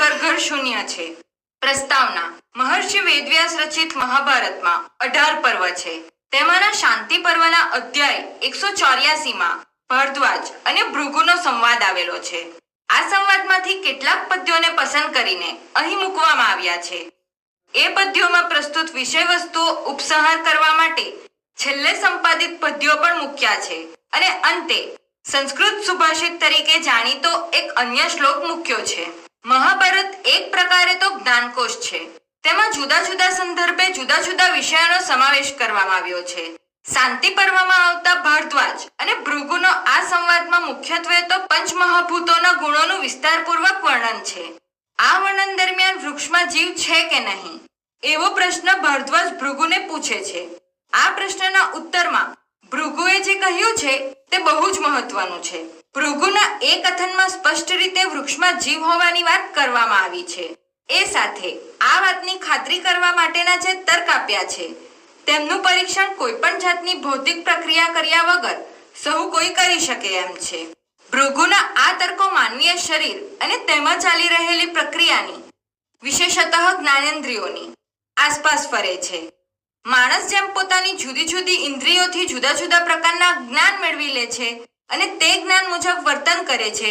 પર ઘર શૂન્ય છે. પ્રસ્તાવના: મહર્ષિ વેદવ્યાસ રચિત મહાભારતમાં 18 પર્વ છે. તેમાંના શાંતિ પર્વના અધ્યાય 184માં ભારદ્વાજ અને ભૃગુનો સંવાદ આવેલો છે. આ સંવાદમાંથી કેટલાક પદ્યોને પસંદ કરીને અહીં મૂકવામાં આવ્યા છે. એ પદ્યોમાં પ્રસ્તુત વિષયવસ્તુઓ ઉપસંહાર કરવા માટે છેલ્લે સંપાદિત પદ્યો પણ મૂક્યા છે અને અંતે સંસ્કૃત સુભાષિત તરીકે જાણીતો એક અન્ય શ્લોક મૂક્યો છે. મહાભારત એક પ્રકારે તો જ્ઞાનકોશ છે. તેમાં જુદા જુદા સંદર્ભે જુદા જુદા વિષયોનો સમાવેશ કરવામાં આવ્યો છે. શાંતિ પર્વમાં આવતા ભારદ્વાજ અને ભૃગુનો આ સંવાદમાં મુખ્યત્વે તો પંચમહાભૂતોના ગુણોનું વિસ્તારપૂર્વક વર્ણન છે. આ વર્ણન દરમિયાન વૃક્ષમાં જીવ છે કે નહીં એવો પ્રશ્ન ભારદ્વાજ ભૃગુને પૂછે છે. આ પ્રશ્નના ઉત્તરમાં ભૃગુએ જે કહ્યું છે તે બહુ જ મહત્વનું છે. ભૃગુના એ કથનમાં સ્પષ્ટ રીતે વૃક્ષમાં જીવ હોવાની વાત કરવામાં આવી છે. એ સાથે આ વાતની ખાતરી કરવા માટેના જે તર્ક આપ્યા છે તેમનું પરીક્ષણ કોઈ પણ જાતની ભૌતિક પ્રક્રિયા કર્યા વગર સહુ કોઈ કરી શકે એમ છે. ભૃગુના આ તર્કો માનવીય શરીર અને તેમાં ચાલી રહેલી પ્રક્રિયાની, વિશેષતઃ જ્ઞાનેન્દ્રિયોની આસપાસ ફરે છે. માણસ જેમ પોતાની જુદી જુદી ઇન્દ્રિયોથી જુદા જુદા પ્રકારના જ્ઞાન મેળવી લે છે અને તે જ્ઞાન મુજબ વર્તન કરે છે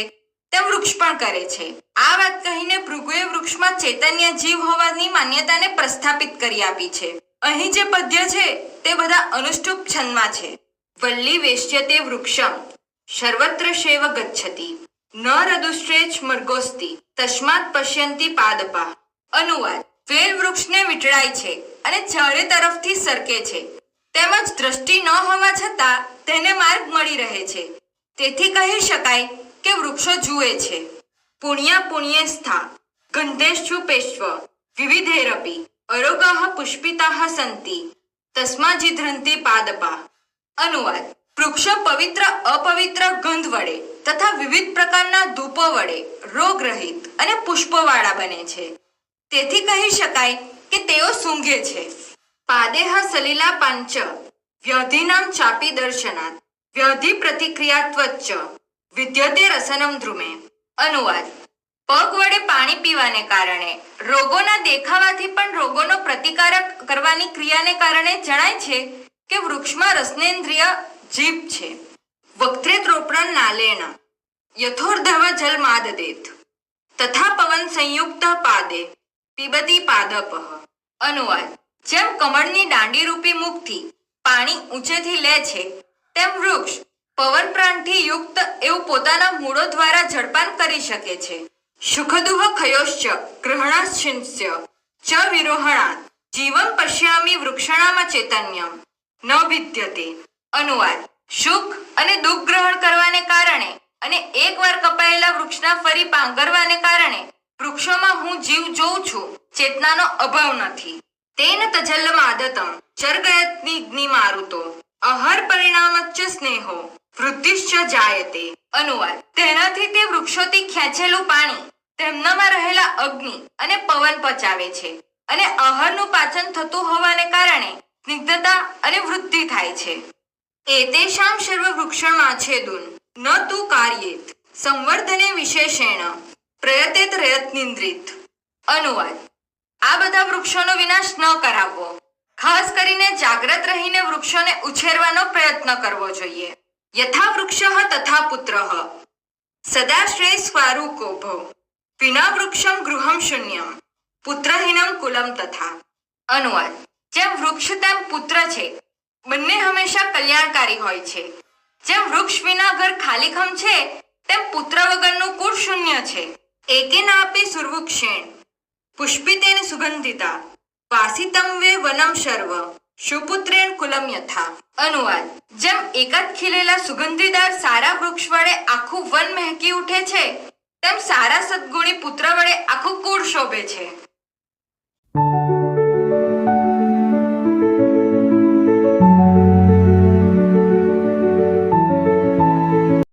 તેમ વૃક્ષ પણ કરે છે. આ વાત કહીને ભૃગુએ વૃક્ષમાં ચૈતન્ય જીવ હોવાની માન્યતાને પ્રસ્થાપિત કરી આપી છે. અહીં જે પદ્ય છે તે બધા અનુષ્ટુપ છંદમાં છે. વલ્લી વેશ્યતે વૃક્ષમ સર્વત્ર શેવ ગચ્છતિ ન રદુષ્ટ્રેચ મર્ગોસ્તિ તસ્માત પશ્યંતિ પાદપા. અનુવાદ: વેલ વૃક્ષને વીંટળાય છે અને ચારે તરફથી સરકે છે, તેમજ દ્રષ્ટિ ન હોવા છતાં તેને માર્ગ મળી રહે છે. તેથી કહી શકાય કે વૃક્ષો જુએ છે. પુણ્યા પુણ્યે સ્થા ગંધેશ્ચુપેશ્વ વિવિધેરપી અરોગાહ પુષ્પિતાહ સંતિ તસ્માજીધ્રંતિ પાદપા. અનુવાદ: વૃક્ષો પવિત્ર અપવિત્ર ગંધ વડે તથા વિવિધ પ્રકારના ધૂપો વડે રોગરહિત અને પુષ્પોવાળા બને છે. તેથી કહી શકાય કે તેઓ સૂંઘે છે. પાદેહ સલીલા પાંચ વ્યધિનામ ચાપી દર્શનાત વ્યધિ પ્રતિક્રિયાત્વચ્ચ વિદ્યતે રસનમ ધ્રુમે. અનુવાદ: પગ વડે પાણી પીવાને કારણે રોગોના દેખાવાથી પણ રોગોનો પ્રતિકારક કરવાની ક્રિયાને કારણે જણાય છે કે વૃક્ષમાં રસનેન્દ્રિય જીભ છે. વક્ત્રેત રોપણ નાલેણ યથોર્ધવ જલ માદદેત તથા પવન સંયુક્ત પાદે પીબતી પાદપઃ. અનુવાદ: જેમ કમળની દાંડી રૂપી મુખથી પાણી ઊંચેથી લે છે તેમ વૃક્ષ પવન પ્રાણથી યુક્ત એવું પોતાના મૂળો દ્વારા જળપાન કરી શકે છે. સુખદુઃખ ખયોશ્ચ ગ્રહણાશ્ચિંત્ય ચ વિરોહણાત જીવમ પશ્યામિ વૃક્ષણામાં ચૈતન્યમ ન વિદ્યતે. અનુવાદ: સુખ અને દુઃખ ગ્રહણ કરવાને કારણે અને એકવાર કપાયેલા વૃક્ષના ફરી પાંગરવાને કારણે વૃક્ષોમાં હું જીવ જોઉં છું, ચેતનાનો અભાવ નથી. તેન તજલ્લમ આદતમ ચર્ગયત્નિગ્નિ મારુતો અહર પરિણામચ્ચ સ્નેહો વૃદ્ધિશ્ચ જાયતે. અનુવાદ: તેનાથી તે વૃક્ષોથી ખેંચેલું પાણી તેમનામાં રહેલા અગ્નિ અને પવન પચાવે છે અને આહારનું પાચન થતું હોવાને કારણે સ્નિગ્ધતા અને વૃદ્ધિ થાય છે. એતેષાં સર્વ વૃક્ષણમાચ્છેદુન ન તુ કાર્યેત સંવર્ધને વિશેષેણ પ્રયતેત રયત્નિન્દ્રિત. અનુવાદ: આ બધા વૃક્ષોનો વિનાશ ન કરાવવો, ખાસ કરીને જાગ્રત રહીને વૃક્ષોને ઉછેરવાનો પ્રયત્ન કરવો જોઈએ. યથા વૃક્ષઃ તથા પુત્રઃ સદાશ્રય સ્વારૂકો ભવ વિના વૃક્ષમ ગૃહમ શૂન્યમ પુત્રહીનમ કુલમ તથા. અનુવાદ: જેમ વૃક્ષ તેમ પુત્ર છે, બંને હંમેશા કલ્યાણકારી હોય છે. જેમ વૃક્ષ વિના ઘર ખાલીખમ છે તેમ પુત્ર વગરનું કુળ શૂન્ય છે. એકેનાપી સુરવૃક્ષેણ પુષ્પિતેન સુગંધિતા વાસિતમ વે વનમ સર્વ સુપુત્રેણ કુલમ યથા. અનુવાદ: જેમ એક જ ખીલેલા સુગંધીદાર સારા વૃક્ષ વડે આખું વન મહેકી ઉઠે છે તેમ સારા સદગુણી પુત્ર વડે આખું કુળ શોભે છે.